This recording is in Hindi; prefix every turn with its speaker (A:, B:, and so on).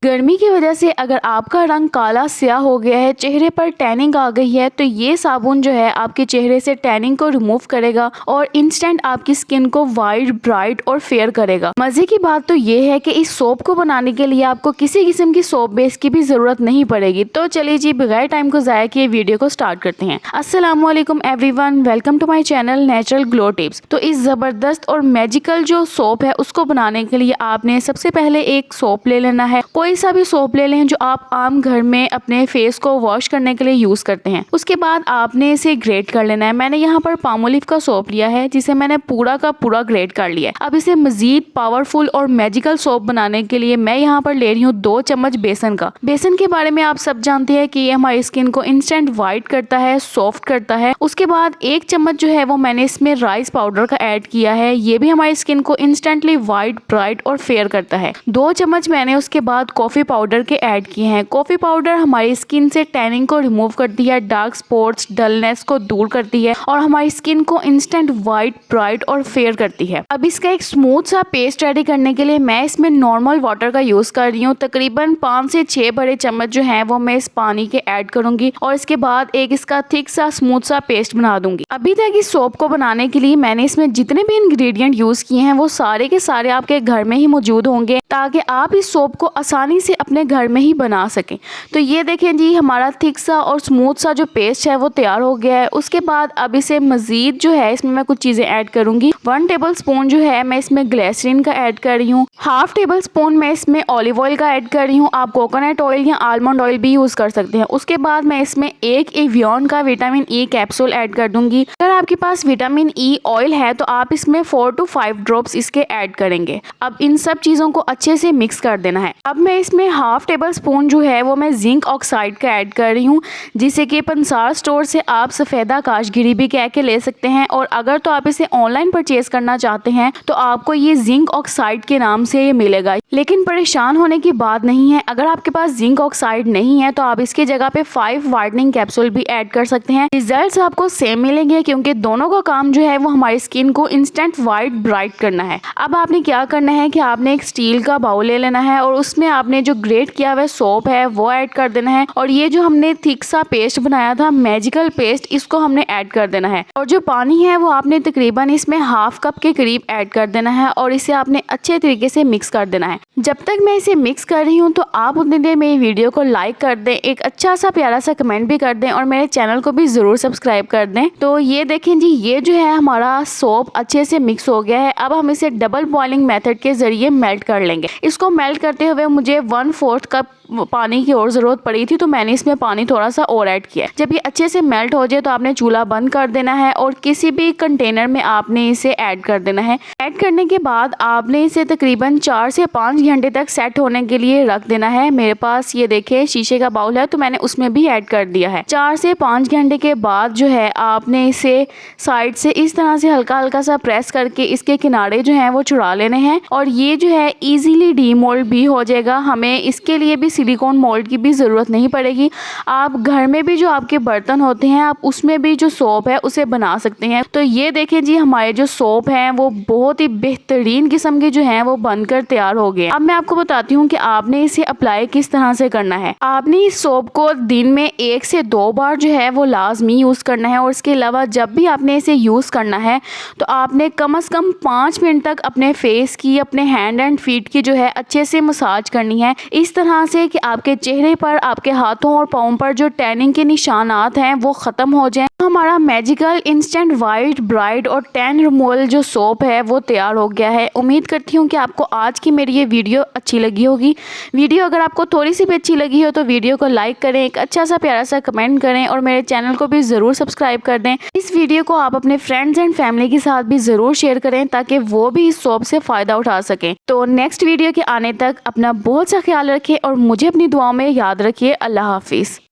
A: गर्मी की वजह से अगर आपका रंग काला स्याह हो गया है, चेहरे पर टैनिंग आ गई है, तो ये साबुन जो है आपके चेहरे से टैनिंग को रिमूव करेगा और इंस्टेंट आपकी स्किन को वाइट, ब्राइट और फेयर करेगा। मजे की बात तो ये है कि इस सोप को बनाने के लिए आपको किसी किस्म की सोप बेस की भी जरूरत नहीं पड़ेगी। तो चलिए जी, बगैर टाइम को जाया किए वीडियो को स्टार्ट करते हैं। अस्सलामुअलैकुम everyone, welcome to my channel natural glow tips. तो इस जबरदस्त और मैजिकल जो सोप है उसको बनाने के लिए आपने सबसे पहले एक सोप ले लेना है। कोई सा भी सोप ले लें जो आप आम घर में अपने फेस को वॉश करने के लिए यूज करते हैं। उसके बाद आपने इसे ग्रेट कर लेना है। मैंने यहाँ पर पामोलिव का सोप लिया है जिसे मैंने पूरा का पूरा ग्रेट कर लिया है। अब इसे मजीद पावरफुल और मैजिकल सोप बनाने के लिए मैं यहाँ पर ले रही हूँ 2 चम्मच बेसन का। बेसन के बारे में आप सब जानते हैं कि ये हमारी स्किन को इंस्टेंट वाइट करता है, सॉफ्ट करता है। उसके बाद 1 चम्मच जो है वो मैंने इसमें राइस पाउडर का ऐड किया है। ये भी हमारी स्किन को इंस्टेंटली वाइट, ब्राइट और फेयर करता है। 2 चम्मच मैंने उसके बाद कॉफी पाउडर के ऐड किए हैं। कॉफी पाउडर हमारी स्किन से टैनिंग को रिमूव करती है, डार्क स्पॉट्स, डलनेस को दूर करती है और हमारी स्किन को इंस्टेंट वाइट, ब्राइट और फेयर करती है। अब इसका एक स्मूथ सा पेस्ट रेडी करने के लिए मैं इसमें नॉर्मल वाटर का यूज कर रही हूँ। तकरीबन 5 से 6 बड़े चम्मच जो है वो मैं इस पानी के ऐड करूंगी और इसके बाद एक इसका थिक सा स्मूथ सा पेस्ट बना दूंगी। अभी तक इस सोप को बनाने के लिए मैंने इसमें जितने भी इंग्रेडिएंट यूज किए हैं वो सारे के सारे आपके घर में ही मौजूद होंगे ताकि आप इस सोप को आसानी से अपने घर में ही बना सकें। तो ये देखें जी, हमारा थिक सा और स्मूथ सा जो पेस्ट है वो तैयार हो गया है। उसके बाद अब इसे मजीद जो है इसमें मैं कुछ चीजें ऐड करूंगी। 1 टेबल स्पून जो है मैं इसमें ग्लिसरीन का ऐड कर रही हूँ। 1/2 टेबल स्पून मैं इसमें ऑलिव ऑयल का ऐड कर रही हूँ। आप कोकोनट ऑयल या आलमंड ऑयल भी यूज कर सकते हैं। उसके बाद मैं इसमें एक एवियन का विटामिन ई कैप्सूल ऐड कर दूंगी। अगर आपके पास विटामिन ई ऑयल है तो आप इसमें 4 to 5 ड्रॉप्स इसके ऐड करेंगे। अब इन सब चीजों को अच्छे से मिक्स कर देना है। अब मैं इसमें 1/2 टेबल स्पून जो है वो मैं जिंक ऑक्साइड का ऐड कर रही हूँ, जिसे कि पंसार स्टोर से आप सफेदा काशगिरी भी कह के ले सकते हैं। और अगर तो आप इसे ऑनलाइन परचेज करना चाहते हैं तो आपको ये जिंक ऑक्साइड के नाम से ये मिलेगा। लेकिन परेशान होने की बात नहीं है, अगर आपके पास जिंक ऑक्साइड नहीं है तो आप इसकी जगह पे 5 वाइटनिंग कैप्सूल भी ऐड कर सकते हैं। रिजल्ट्स आपको सेम मिलेंगे क्योंकि दोनों का काम जो है वो हमारी स्किन को इंस्टेंट वाइट, ब्राइट करना है। अब आपने क्या करना है कि आपने एक स्टील का बाउल ले लेना है और उसमें आपने जो ग्रेट किया हुआ सोप है वो ऐड कर देना है और ये जो हमने थिक सा पेस्ट बनाया था, मैजिकल पेस्ट, इसको हमने ऐड कर देना है। और जो पानी है वो आपने तकरीबन इसमें 1/2 कप के करीब ऐड कर देना है और इसे आपने अच्छे तरीके से मिक्स कर देना है। जब तक मैं इसे मिक्स कर रही हूँ तो आप उतनी देर मेरी वीडियो को लाइक कर दें, एक अच्छा सा प्यारा सा कमेंट भी कर दें और मेरे चैनल को भी जरूर सब्सक्राइब कर दें। तो ये देखें जी, ये जो है हमारा सोप अच्छे से मिक्स हो गया है। अब हम इसे डबल बॉइलिंग मेथड के जरिए मेल्ट कर लेंगे। इसको मेल्ट करते हुए मुझे 1/4 कप पानी की और ज़रूरत पड़ी थी तो मैंने इसमें पानी थोड़ा सा और ऐड किया। जब ये अच्छे से मेल्ट हो जाए तो आपने चूल्हा बंद कर देना है और किसी भी कंटेनर में आपने इसे ऐड कर देना है। ऐड करने के बाद आपने इसे तकरीबन 4 से 5 घंटे तक सेट होने के लिए रख देना है। मेरे पास ये देखे शीशे का बाउल है तो मैंने उसमें भी ऐड कर दिया है। 4 से 5 घंटे के बाद जो है आपने इसे साइड से इस तरह से हल्का हल्का सा प्रेस करके इसके किनारे जो है वो छुड़ा लेने हैं और ये जो है इजीली डीमोल्ड भी हो जाएगा। हमें इसके लिए भी सिलिकॉन मोल्ड की भी ज़रूरत नहीं पड़ेगी। आप घर में भी जो आपके बर्तन होते हैं आप उसमें भी जो सोप है उसे बना सकते हैं। तो ये देखें जी, हमारे जो सोप हैं वो बहुत ही बेहतरीन किस्म के जो हैं वो बनकर तैयार हो गए। अब मैं आपको बताती हूँ कि आपने इसे अप्लाई किस तरह से करना है। आपने इस सोप को दिन में 1 से 2 बार जो है वो लाजमी यूज़ करना है और इसके अलावा जब भी आपने इसे यूज़ करना है तो आपने कम से कम 5 मिनट तक अपने फेस की, अपने हैंड एंड फीट की जो है अच्छे से मसाज करनी है, इस तरह से कि आपके चेहरे पर, आपके हाथों और पाँव पर जो टैनिंग के निशानात हैं वो ख़त्म हो जाएं। हमारा मैजिकल इंस्टेंट वाइट, ब्राइट और टैन रिमूवल जो सोप है वो तैयार हो गया है। उम्मीद करती हूँ कि आपको आज की मेरी ये वीडियो अच्छी लगी होगी। वीडियो अगर आपको थोड़ी सी भी अच्छी लगी हो तो वीडियो को लाइक करें, एक अच्छा सा प्यारा सा कमेंट करें और मेरे चैनल को भी ज़रूर सब्सक्राइब कर दें। इस वीडियो को आप अपने फ्रेंड्स एंड फैमिली के साथ भी ज़रूर शेयर करें ताकि वो भी इस सोप से फ़ायदा उठा सकें। तो नेक्स्ट वीडियो के आने तक अपना बहुत सा ख्याल रखें और मुझे अपनी दुआओं में याद रखिए। अल्लाह हाफिज़।